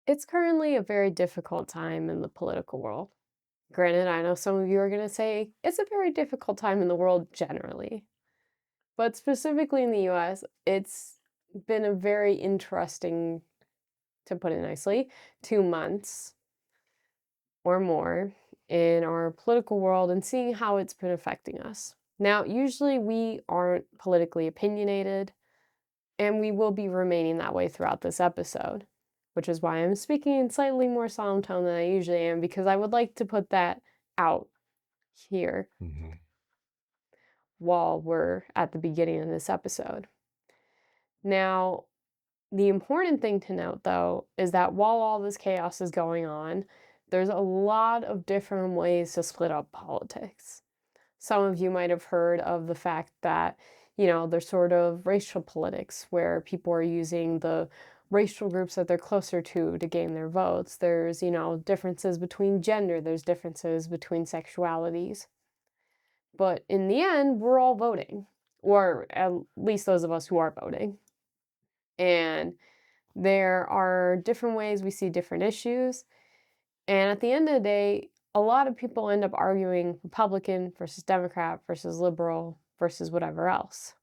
It's currently a very difficult time in the political world. Granted, I know some of you are going to say it's a very difficult time in the world generally, but specifically in the US, it's been a very interesting, to put it nicely, 2 months or more in our political world and seeing how it's been affecting us. Now, usually we aren't politically opinionated, and we will be remaining that way throughout this episode, which is why I'm speaking in slightly more solemn tone than I usually am, because I would like to put that out here Mhm. while we're at the beginning of this episode. Now, the important thing to note, though, is that while all this chaos is going on, there's a lot of different ways to split up politics. Some of you might have heard of the fact that, there's sort of racial politics where people are using the racial groups that they're closer to gain their votes. There's, differences between gender, there's differences between sexualities. But in the end, we're all voting, or at least those of us who are voting. And there are different ways we see different issues. And at the end of the day, a lot of people end up arguing Republican versus Democrat versus liberal versus whatever else.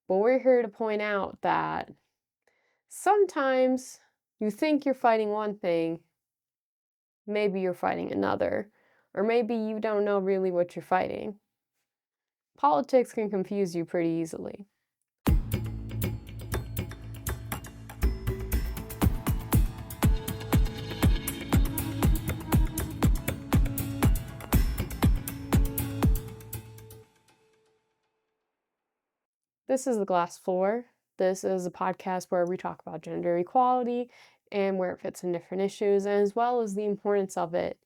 But we're here to point out that sometimes you think you're fighting one thing, maybe you're fighting another, or maybe you don't know really what you're fighting. Politics can confuse you pretty easily. This is The Glass Floor. This is a podcast where we talk about gender equality and where it fits in different issues, as well as the importance of it,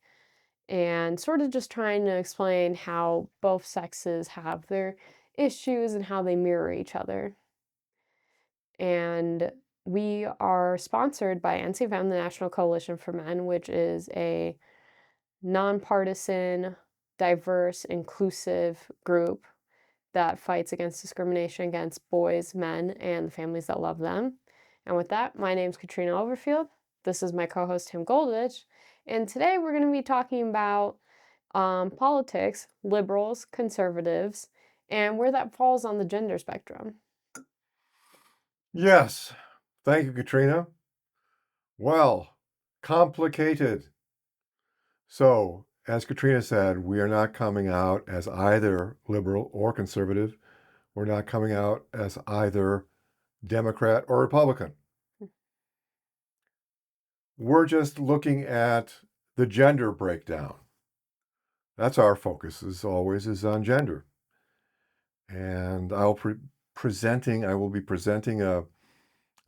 and sort of just trying to explain how both sexes have their issues and how they mirror each other. And we are sponsored by NCFM, the National Coalition for Men, which is a nonpartisan, diverse, inclusive group that fights against discrimination against boys, men, and the families that love them. And with that, my name's Katrina Overfield. This is my co-host Tim Goldish, and today we're going to be talking about politics, liberals, conservatives, and where that falls on the gender spectrum. Yes. Thank you, Katrina. Well, complicated. So, as Katrina said, we are not coming out as either liberal or conservative. We're not coming out as either Democrat or Republican. We're just looking at the gender breakdown. That's our focus, as always, is on gender. And I will be presenting a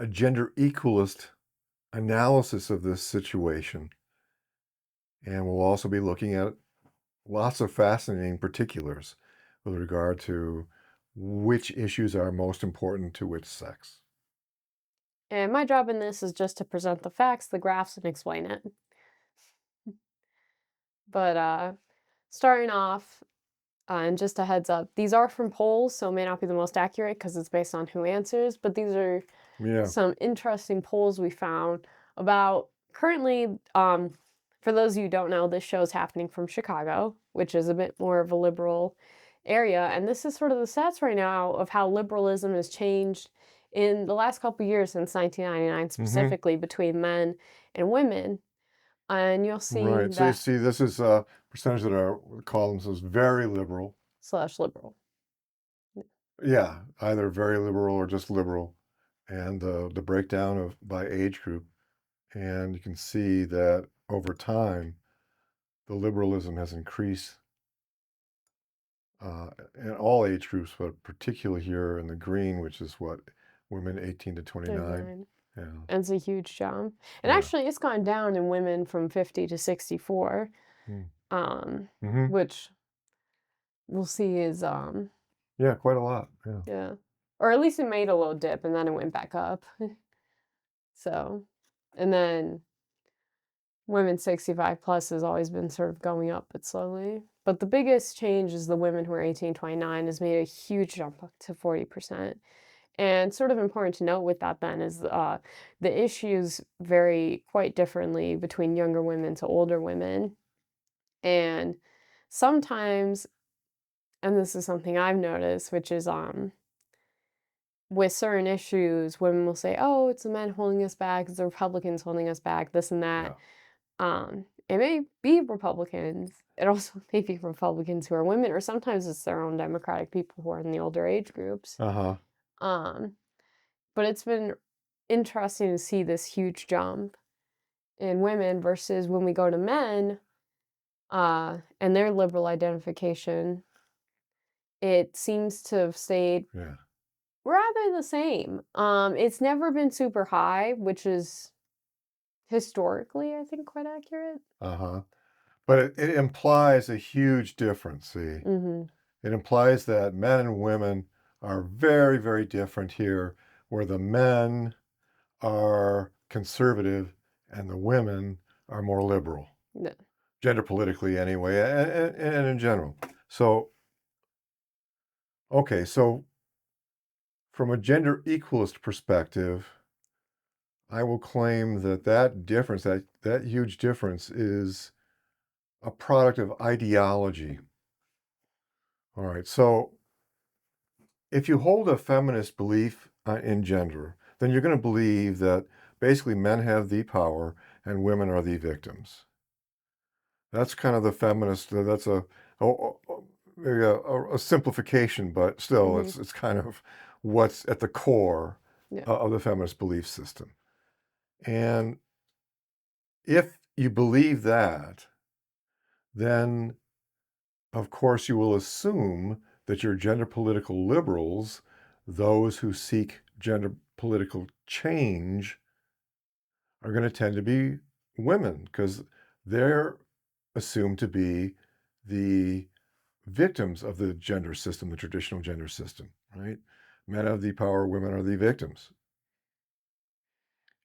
gender equalist analysis of this situation. And we'll also be looking at lots of fascinating particulars with regard to which issues are most important to which sex. And my job in this is just to present the facts, the graphs, and explain it. But starting off, and just a heads up, these are from polls, so it may not be the most accurate because it's based on who answers, but these are Yeah. some interesting polls we found about currently, for those of you who don't know, this show is happening from Chicago, which is a bit more of a liberal area, and this is sort of the stats right now of how liberalism has changed in the last couple years since 1999, Mm-hmm. specifically between men and women. And you'll see Right. So you that see, this is a percentage that are call themselves very liberal. slash liberal. Yeah, either very liberal or just liberal, and the breakdown of by age group, and you can see that over time, the liberalism has increased in all age groups, but particularly here in the green, which is what women 18 to 29. 39. Yeah, And it's a huge jump. And yeah. actually, it's gone down in women from 50 to 64, Mm-hmm. which we'll see is, Yeah, quite a lot. Yeah. yeah. Or at least it made a little dip and then it went back up. So, and then women 65 plus has always been sort of going up, but slowly. But the biggest change is the women who are 18 29 has made a huge jump up to 40%. And sort of important to note with that then is the issues vary quite differently between younger women to older women. And sometimes, and this is something I've noticed, which is with certain issues, women will say, "Oh, it's the men holding us back, it's the Republicans holding us back, this and that." Yeah. It may be Republicans. It also may be Republicans who are women, or sometimes it's their own Democratic people who are in the older age groups. Uh-huh. Um, but it's been interesting to see this huge jump in women versus when we go to men, and their liberal identification, it seems to have stayed Yeah. rather the same. It's never been super high, which is historically, I think, quite accurate. Uh-huh. But it implies a huge difference, see? Mhm. It implies that men and women are very, very different here, where the men are conservative and the women are more liberal, Yeah. gender politically anyway, and in general. So, okay, so from a gender equalist perspective, I will claim that that difference, that huge difference, is a product of ideology. All right, so if you hold a feminist belief in gender, then you're going to believe that basically men have the power and women are the victims. That's kind of the feminist. That's maybe a simplification, but still, Mhm. it's kind of what's at the core Yeah. of the feminist belief system. And if you believe that, then of course you will assume that your gender political liberals, those who seek gender political change, are going to tend to be women because they're assumed to be the victims of the gender system, the traditional gender system, right? Men have the power, women are the victims.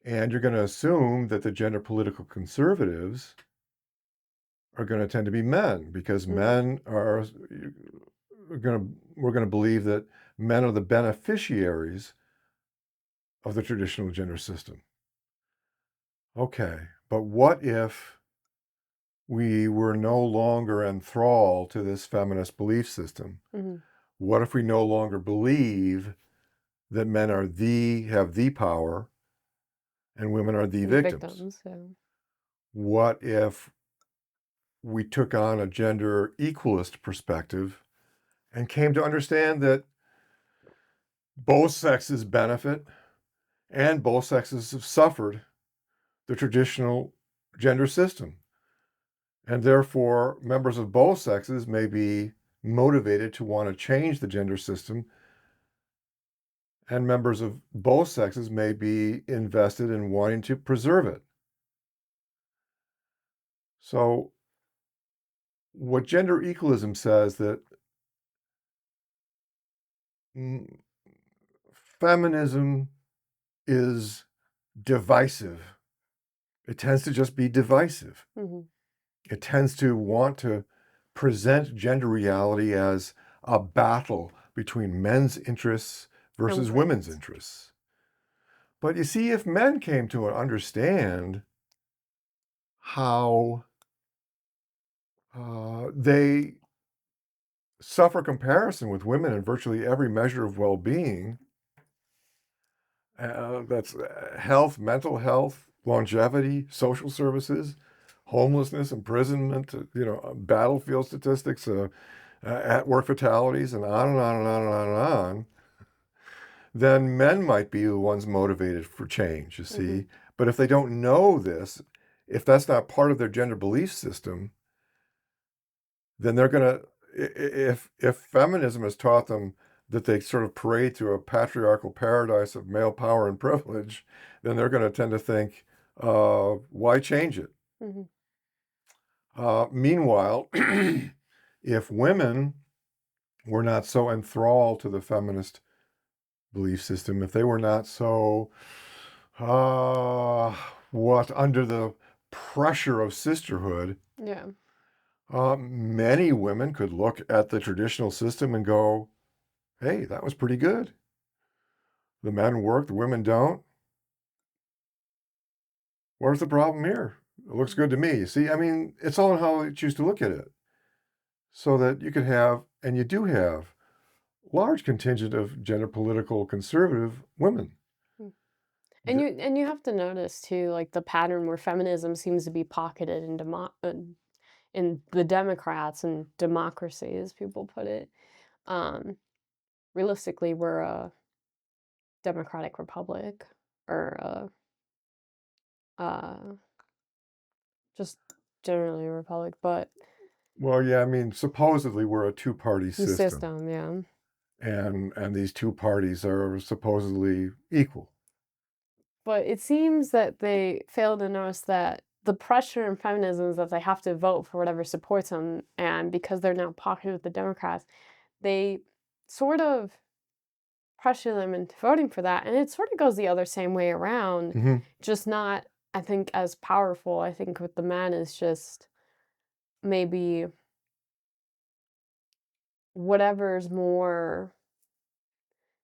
And you're going to assume that the gender political conservatives are going to tend to be men because Mhm. men are going to, we're going to believe that men are the beneficiaries of the traditional gender system. Okay, but what if we were no longer enthralled to this feminist belief system? Mhm. What if we no longer believe that men are have the power and women are the The victims? victims, so What if we took on a gender equalist perspective and came to understand that both sexes benefit and both sexes have suffered the traditional gender system? And therefore, members of both sexes may be motivated to want to change the gender system, and members of both sexes may be invested in wanting to preserve it. So, what gender equalism says that mm, feminism is divisive. It tends to just be divisive. mhm. It tends to want to present gender reality as a battle between men's interests And versus women's women's. interests. But you see, if men came to understand how they suffer comparison with women in virtually every measure of well being, that's health, mental health, longevity, social services, homelessness, imprisonment, battlefield statistics, at work fatalities, and on and on and on and on and on, then men might be the ones motivated for change, you Mhm. see. But if they don't know this, if that's not part of their gender belief system, then they're going to, if feminism has taught them that they sort of parade through a patriarchal paradise of male power and privilege, then they're going to tend to think, why change it? Mhm. Meanwhile, if women were not so enthralled to the feminist belief system, if they were not so, uh, under the pressure of sisterhood, Yeah. many women could look at the traditional system and go, hey, that was pretty good. The men work, the women don't. Where's the problem here? It looks good to me. See, I mean, it's all in how you choose to look at it. So that you could have, and you do have, large contingent of gender political conservative women. Mm. And you have to notice too, like the pattern where feminism seems to be pocketed in the Democrats and democracy, as people put it. Um, Realistically, we're a democratic republic, or just generally a republic, but Well, yeah, I mean, supposedly we're a two-party the system, system, yeah. and these two parties are supposedly equal. But it seems that they fail to notice that the pressure in feminism is that they have to vote for whatever supports them, and because they're now pocketed with the Democrats, they sort of pressure them into voting for that, and it sort of goes the other same way around, Mhm. just not, I think, as powerful. I think with the men is just maybe whatever's more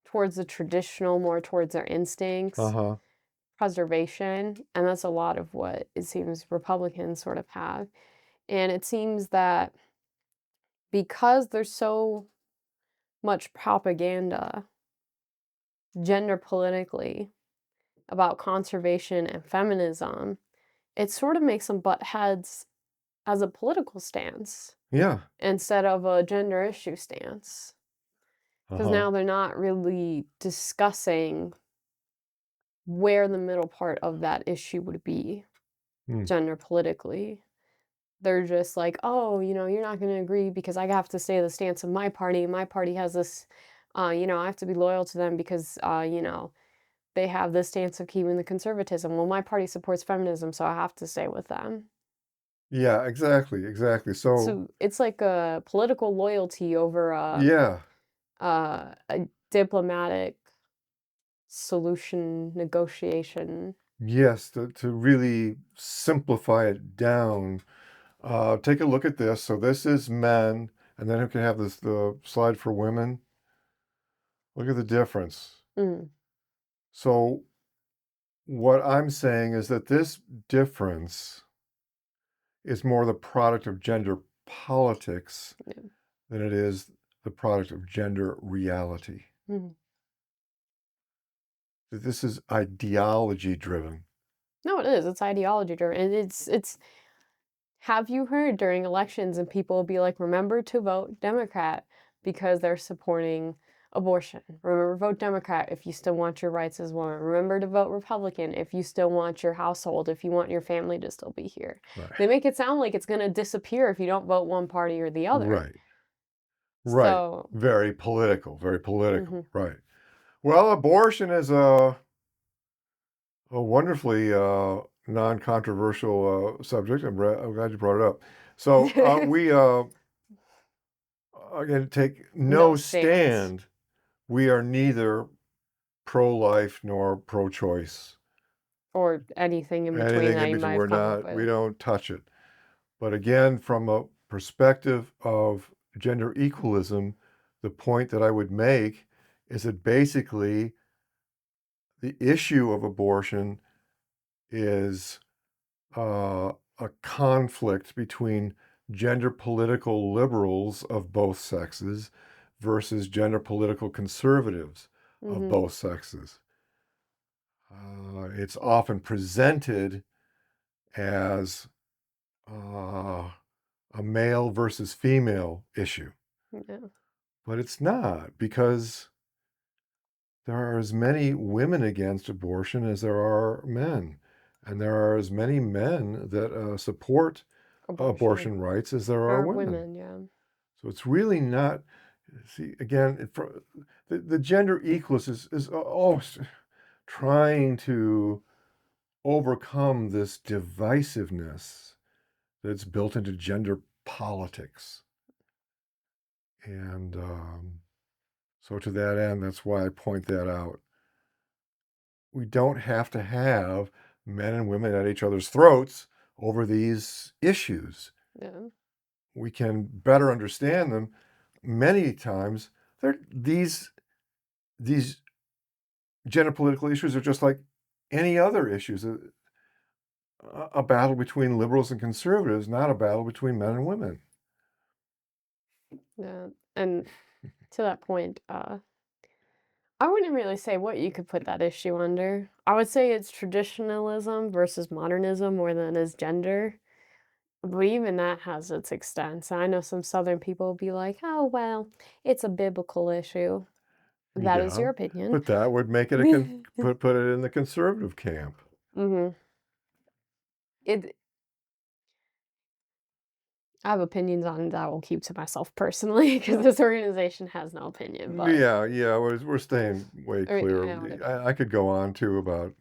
towards the traditional, more towards their instincts, Uh-huh. preservation, and that's a lot of what it seems Republicans sort of have. And it seems that because there's so much propaganda, gender politically, about conservation and feminism, it sort of makes them butt heads as a political stance Yeah. instead of a gender issue stance. Because Uh-huh. now they're not really discussing where the middle part of that issue would be Hmm. gender politically. They're just like, "Oh, you're not gonna agree because I have to stay the stance of my party. My party has this, I have to be loyal to them because, they have this stance of keeping the conservatism. Well, my party supports feminism, so I have to stay with them." Yeah, exactly, exactly. So, So it's like a political loyalty over yeah, a diplomatic solution negotiation. yes, to really simplify it down, take a look at this. So this is men, and then who can have this the slide for women? Look at the difference. Mm, So what I'm saying is that this difference is more the product of gender politics yeah. than it is the product of gender reality. Mhm. That this is ideology driven. No, it is. It's ideology driven, and it's have you heard during elections and people will be like, "Remember to vote Democrat," because they're supporting abortion. "Remember, vote Democrat if you still want your rights as a woman. Remember to vote Republican if you still want your household, if you want your family to still be here." Right. They make it sound like it's gonna disappear if you don't vote one party or the other. Right. Right. So Very political. Very political. mhm. Right. Well, abortion is a wonderfully non-controversial subject. I'm glad you brought it up. So we again take No no stance. stand. We are neither pro-life nor pro-choice. Or anything in between Anything that in you between, might have come up we with. don't touch it. But again, from a perspective of gender equalism, the point that I would make is that basically the issue of abortion is a conflict between gender political liberals of both sexes versus gender political conservatives of Mhm. both sexes. It's often presented as uh, a male versus female issue, Yeah. but it's not because there are as many women against abortion as there are men. And there are as many men that support Abortion. abortion rights as there are Or women. women, yeah. So it's really not, see, again, the gender equalist is always trying to overcome this divisiveness that's built into gender politics. And so, to that end, that's why I point that out. We don't have to have men and women at each other's throats over these issues. Yeah. We can better understand them. Many times, these gender political issues are just like any other issues. A battle between liberals and conservatives, not a battle between men and women. Yeah, and to that point, I wouldn't really say what you could put that issue under. I would say it's traditionalism versus modernism more than it is gender. But even that has its extents. I know some Southern people will be like, "Oh, well, it's a biblical issue." That is Yeah, your opinion. but that would make it put it in the conservative camp. Mhm. It I have opinions on that I will keep to myself personally because this organization has no opinion, but Yeah, yeah, we're staying way or clear. I know what I mean. I could go on too about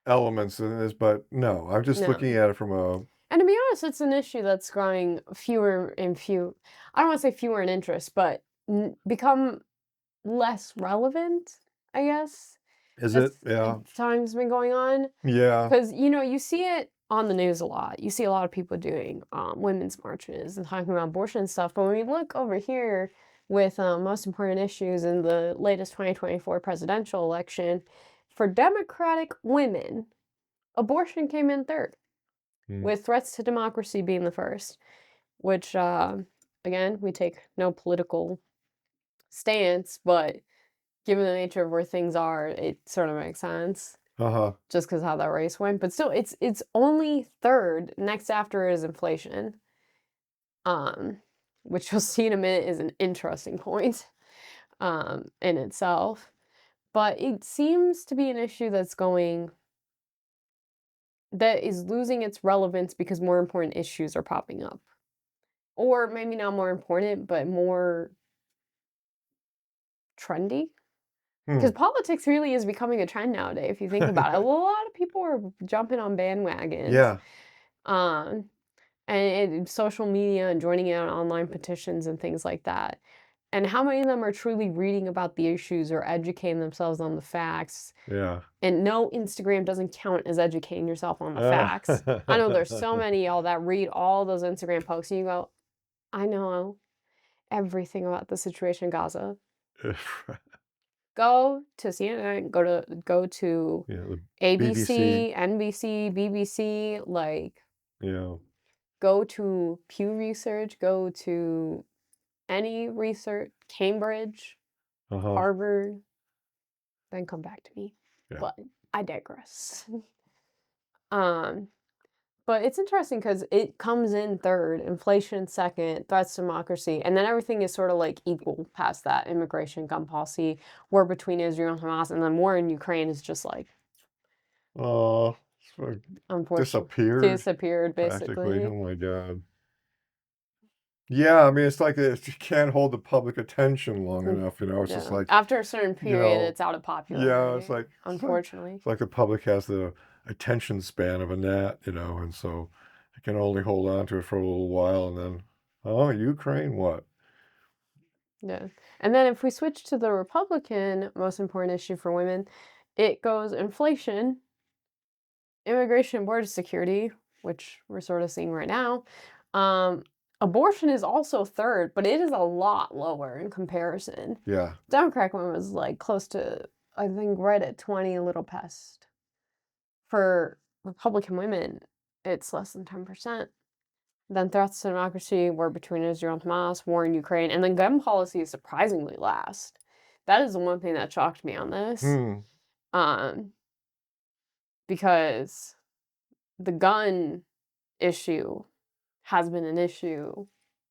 elements in this, but no, I'm just looking No. at it from a And to be honest, it's an issue that's growing fewer and I don't wanna say fewer in interest, but become less relevant, I guess, is it? as Yeah. time's been going on. Yeah. 'Cause, you see it on the news a lot. You see a lot of people doing, women's marches and talking about abortion and stuff, but when we look over here with, most important issues in the latest 2024 presidential election, for Democratic women, abortion came in 3rd, Mm. with threats to democracy being the 1st, which, again, we take no political stance, but given the nature of where things are, it sort of makes sense. Uh-huh. Just because how that race went, but still, it's only 3rd, next after is inflation, um, which you'll see in a minute is an interesting point, in itself, but it seems to be an issue that is losing its relevance because more important issues are popping up. Or maybe not more important, but more trendy. Hmm. Because politics really is becoming a trend nowadays, if you think about it. A lot of people are jumping on bandwagons, Yeah. um and social media and joining in on online petitions and things like that. And how many of them are truly reading about the issues or educating themselves on the facts? Yeah. And no, Instagram doesn't count as educating yourself on the Uh, facts. I know there's so many y'all that read all those Instagram posts and you go, I know everything about the situation in Gaza. Go to CNN, go to Yeah, the BBC. ABC, NBC, BBC, like Yeah. go to Pew Research, go to any research, Cambridge, Uh-huh. Harvard, then come back to me. Yeah. But I digress. um, but it's interesting because it comes in 3rd, inflation 2nd, threats to democracy, and then everything is sort of like equal past that: immigration, gun policy, war between Israel and Hamas, and then war in Ukraine is just like Oh, sort of unfortunately disappeared disappeared practically. basically. Oh my God. Yeah, I mean, it's like you can't hold the public attention long Mm, enough, you know. It's just yeah. like, After a certain you period, know, it's out of yeah, popularity, unfortunately. it's like the public has the attention span of a gnat, you know, and so it can only hold on to it for a little while, and then, oh, Ukraine, what? Yeah. And then if we switch to the Republican most important issue for women, it goes inflation, immigration and border security, which we're sort of seeing right now. Um, Abortion is also 3rd, but it is a lot lower in comparison. Yeah, Democratic women was like close to, I think, right at 20, a little past. For Republican women, it's less than 10%. Then threats to democracy, war between Israel and Hamas, war in Ukraine, and then gun policy is surprisingly last. That is the one thing that shocked me on this, hmm, um, because the gun issue has been an issue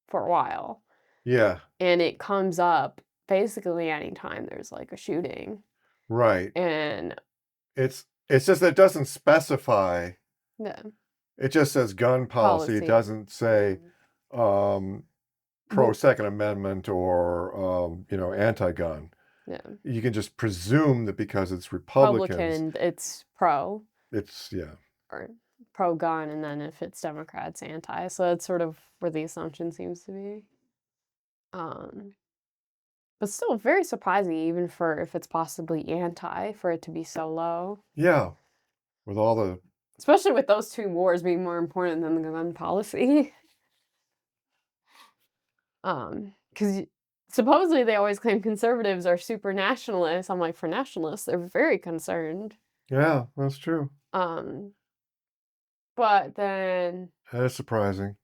for a while, yeah, and it comes up basically anytime there's like a shooting, right. and It's just that it doesn't specify. the It just says gun policy. It policy. doesn't say Mhm. um, pro Well, Second Amendment or you know, anti-gun. yeah, You can just presume that because it's Republicans, Republican, it's pro. it's yeah, Or pro-gun, and then if it's Democrats, anti, so that's sort of where the assumption seems to be. Um, but still very surprising even for if it's possibly anti, for it to be so low, yeah, with all the especially with those 2 wars being more important than the gun policy. 'Cause supposedly they always claim conservatives are super nationalists. I'm like, for nationalists, they're very concerned. Yeah, that's true. But then, That is surprising.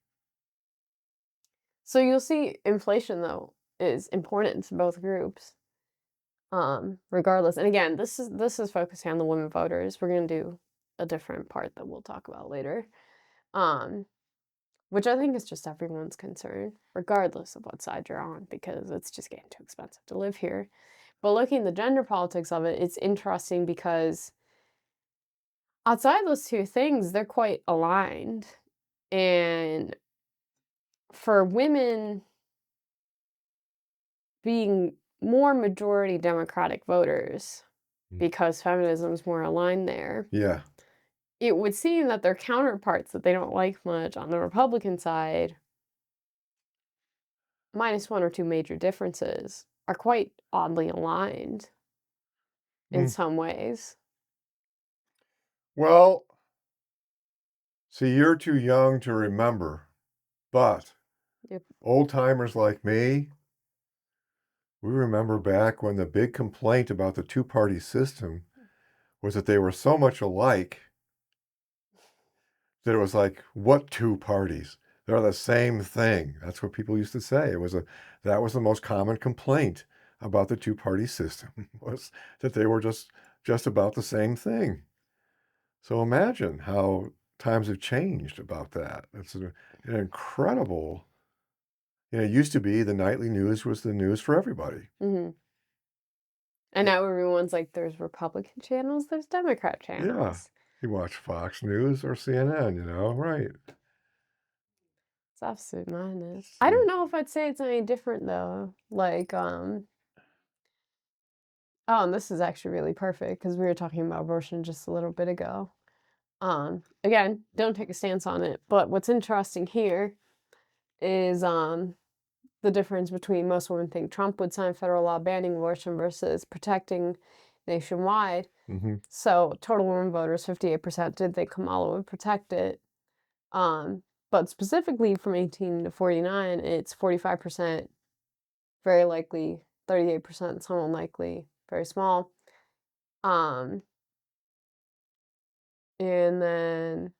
so you'll see inflation though is important to both groups, regardless. And again, this is focusing on the women voters. We're gonna do a different part that we'll talk about later, which I think is just everyone's concern, regardless of what side you're on, because it's just getting too expensive to live here. But looking at the gender politics of it, it's interesting because outside those two things, they're quite aligned. And for women being more majority Democratic voters, because feminism is more aligned there, Yeah. it would seem that their counterparts that they don't like much on the Republican side, minus one or two major differences, are quite oddly aligned in Mm. some ways. Well, see, you're too young to remember, but Yep. old timers like me, we remember back when the big complaint about the two-party system was that they were so much alike that it was like, what two parties? They're the same thing. That's what people used to say. That was the most common complaint about the two-party system was that they were just about the same thing. So imagine how times have changed about that. It's an incredible. It used to be the nightly news was the news for everybody. Mm-hmm. And now everyone's like, there's Republican channels, there's Democrat Yeah. channels. You watch Fox News or CNN, right? It's absolute madness. I don't know if I'd say it's any different though. Like, oh, and this is actually really perfect because we were talking about abortion just a little bit ago. Again, don't take a stance on it, but what's interesting here is the difference between most women think Trump would sign federal law banning abortion versus protecting nationwide. Mm-hmm. So total women voters, 58% did think Kamala would protect it. But specifically from 18 to 49, it's 45% very likely, 38% somewhat unlikely, very small. And then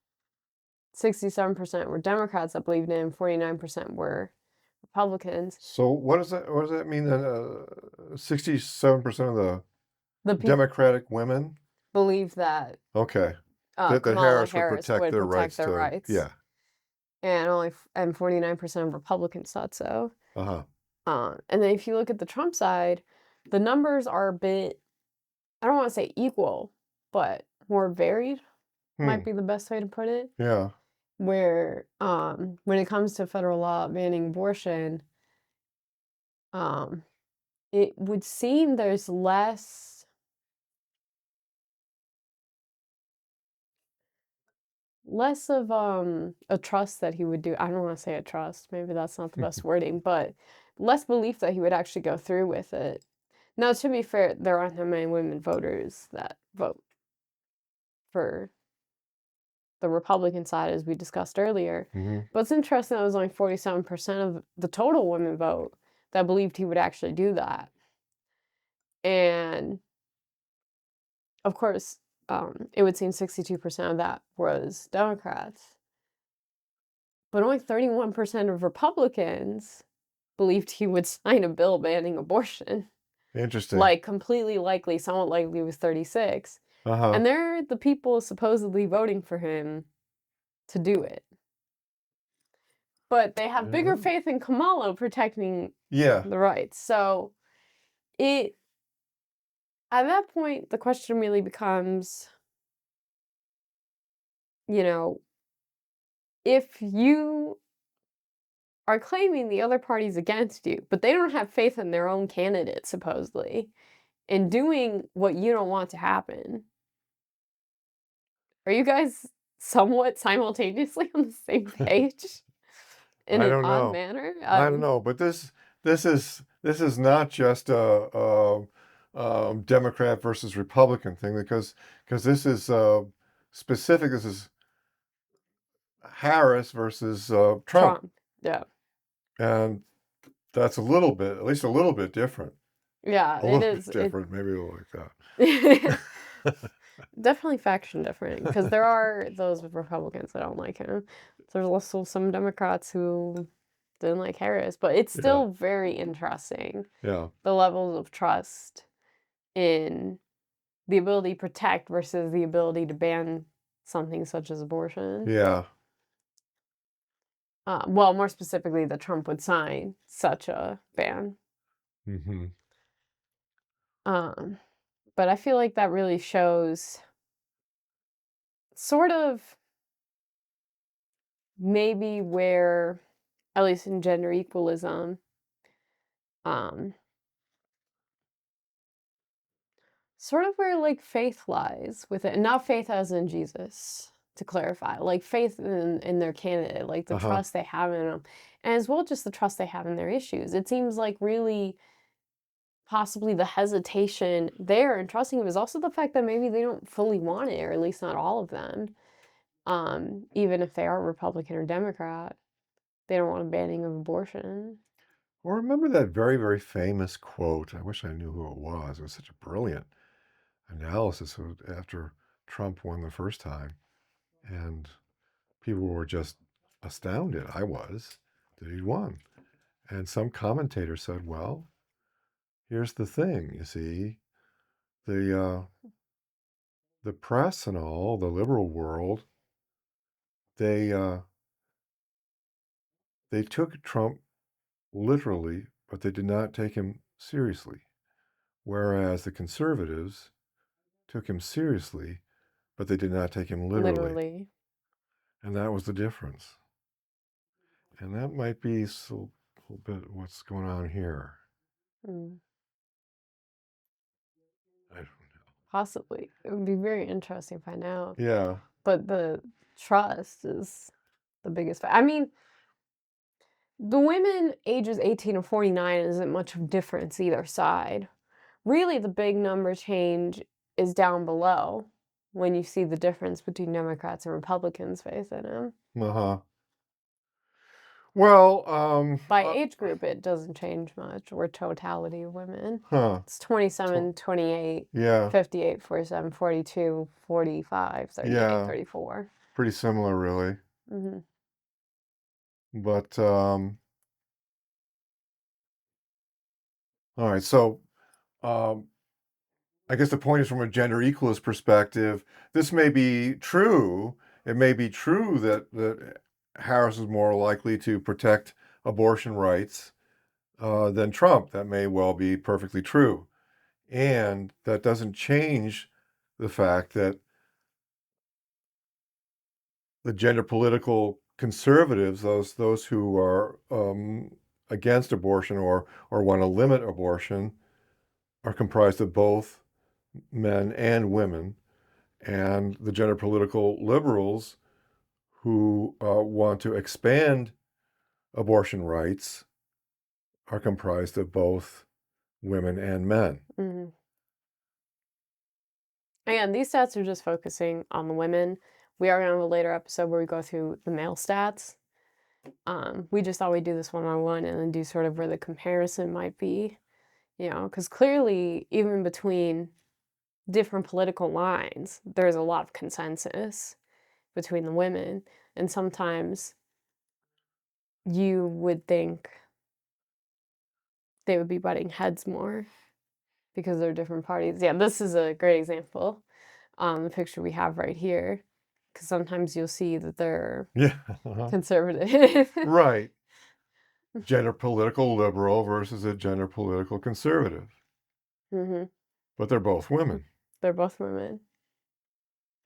67% were Democrats that believed in, 49% were Republicans. So what does that mean then? 67% of the The people Democratic women? believe that Okay. That Kamala Harris would Harris protect would their protect rights their to, rights, yeah. and 49% of Republicans thought so. Uh-huh. And then if you look at the Trump side, the numbers are a bit, I don't want to say equal, but more varied might be the best way to put it. Yeah. Where when it comes to federal law banning abortion, it would seem there's less of a trust that he would do. I don't want to say a trust, maybe that's not the best wording, but less belief that he would actually go through with it. Now, to be fair, there aren't that many women voters that vote for the Republican side, as we discussed earlier. Mm-hmm. But it's interesting that it was only 47% of the total women vote that believed he would actually do that. And of course, it would seem 62% of that was Democrats. But only 31% of Republicans believed he would sign a bill banning abortion. Interesting. Like, completely likely, somewhat likely was 36. Uh-huh. And they're the people supposedly voting for him to do it. But they have bigger faith in Kamala protecting Yeah. the rights. So at that point, the question really becomes, if you are claiming the other party's against you, but they don't have faith in their own candidate, supposedly, and doing what you don't want to happen, are you guys somewhat simultaneously on the same page in I an don't odd know. manner? I don't know, but this is not just a Democrat versus Republican thing because this is specific. This is Harris versus Trump, Yeah. and That's a little bit, at least a little bit different. Yeah, A it little bit is. different, maybe like It that. definitely faction different because there are those Republicans that don't like him. There's also some Democrats who didn't like Harris, but it's Yeah, still very interesting yeah, the levels of trust in the ability to protect versus the ability to ban something such as abortion. yeah. Well, more specifically, that Trump would sign such a ban. Mhm. Um, but I feel like that really shows sort of maybe where, at least in gender equalism, um, sort of where like faith lies with it. And not faith as in Jesus, to clarify, like faith in their candidate, like the Uh-huh. trust they have in them, and as well just the trust they have in their issues. It seems like really possibly the hesitation there in trusting him is also the fact that maybe they don't fully want it, or at least not all of them. Even if they are Republican or Democrat, they don't want a banning of abortion. Well, remember that very, very famous quote? I wish I knew who it was. It was such a brilliant analysis after Trump won the first time. And people were just astounded. I was that he'd won. And some commentator said, well, here's the thing, you see, the the press and all, the liberal world, they they took Trump literally, but they did not take him seriously. Whereas the conservatives took him seriously, but they did not take him literally. Literally. And that was the difference. And that might be a little bit what's going on here. Mm, I don't possibly. It would be very interesting to find out. Yeah. But the trust is the biggest I mean, the women ages 18 to 49 isn't much of a difference either side. Really, the big number change is down below when you see the difference between Democrats and Republicans facing him. Uh-huh. Well, By age group, it doesn't change much, or totality of women. huh. It's 27, 28, Yeah. 58, 47, 42, 45, 38, Yeah. 34. Pretty similar, really. Mm-hmm. But all right. So um, I guess the point is from a gender equalist perspective, this may be true. It may be true that Harris is more likely to protect abortion rights than Trump. That may well be perfectly true. And that doesn't change the fact that the gender political conservatives, those who are against abortion or want to limit abortion, are comprised of both men and women, and the gender political liberals who want to expand abortion rights are comprised of both women and men. Mm-hmm. Again, these stats are just focusing on the women. We are going to have a later episode where we go through the male stats. We just thought we'd do this one-on-one and then do sort of where the comparison might be, because clearly, even between different political lines, there's a lot of consensus between the women. And sometimes you would think they would be butting heads more because they're different parties. Yeah, this is a great example. The picture we have right here, because sometimes you'll see that they're Yeah. Uh-huh. conservative. Right. Gender political liberal versus a gender political conservative. Hmm. But they're both women. They're both women.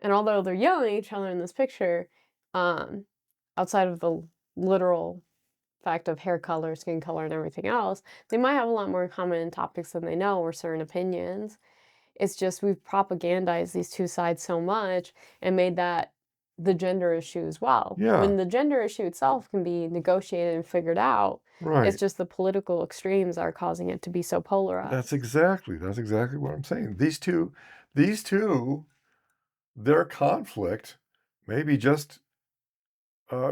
And although they're yelling at each other in this picture, um, outside of the literal fact of hair color, skin color, and everything else, they might have a lot more in common in topics than they know or certain opinions. It's just we've propagandized these two sides so much and made that the gender issue as well. Yeah. When the gender issue itself can be negotiated and figured out, it's Right. just the political extremes are causing it to be so polarized. That's exactly what I'm saying. These two, their conflict may be just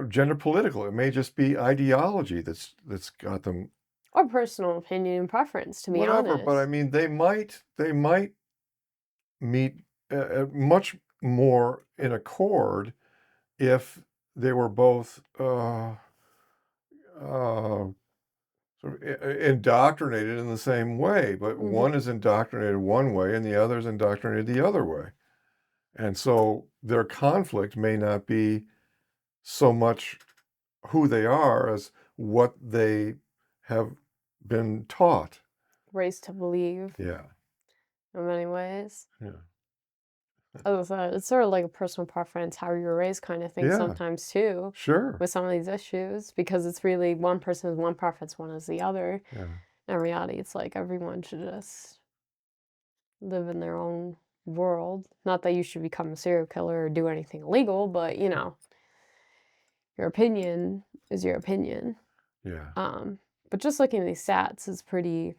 gender political. It may just be ideology that's got them Or personal opinion and preference, to be Whatever, but I honest. mean, they might meet much more in accord if they were both uh, sort of indoctrinated in the same way, but Mhm. one is indoctrinated one way and the other is indoctrinated the other way. And so their conflict may not be so much who they are as what they have been taught. Raised to believe Yeah. in many ways. Yeah. As I said, it's sort of like a personal preference, how you were raised kind of thing Yeah. sometimes too, Sure. with some of these issues, because it's really one person is one preference, one is the other. Yeah. In reality, it's like everyone should just live in their own world. Not that you should become a serial killer or do anything illegal, but your opinion is your opinion. Yeah. Um, but just looking at these stats is pretty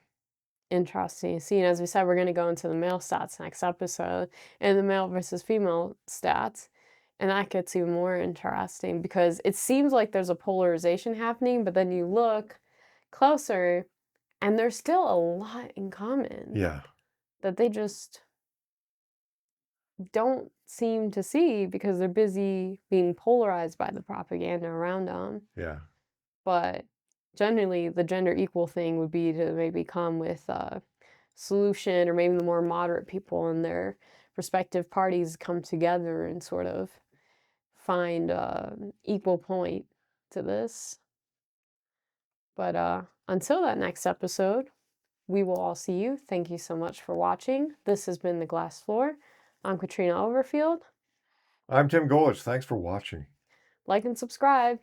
interesting. See, and as we said, we're going to go into the male stats next episode and the male versus female stats. And that gets even more interesting because it seems like there's a polarization happening, but then you look closer and there's still a lot in common Yeah. that they just don't seem to see because they're busy being polarized by the propaganda around them. Yeah. But generally, the gender equal thing would be to maybe come with a solution, or maybe the more moderate people in their respective parties come together and sort of find a equal point to this. But until that next episode, we will all see you. Thank you so much for watching. This has been The Glass Floor. I'm Katrina Overfield. I'm Tim Goldish. Thanks for watching. Like and subscribe.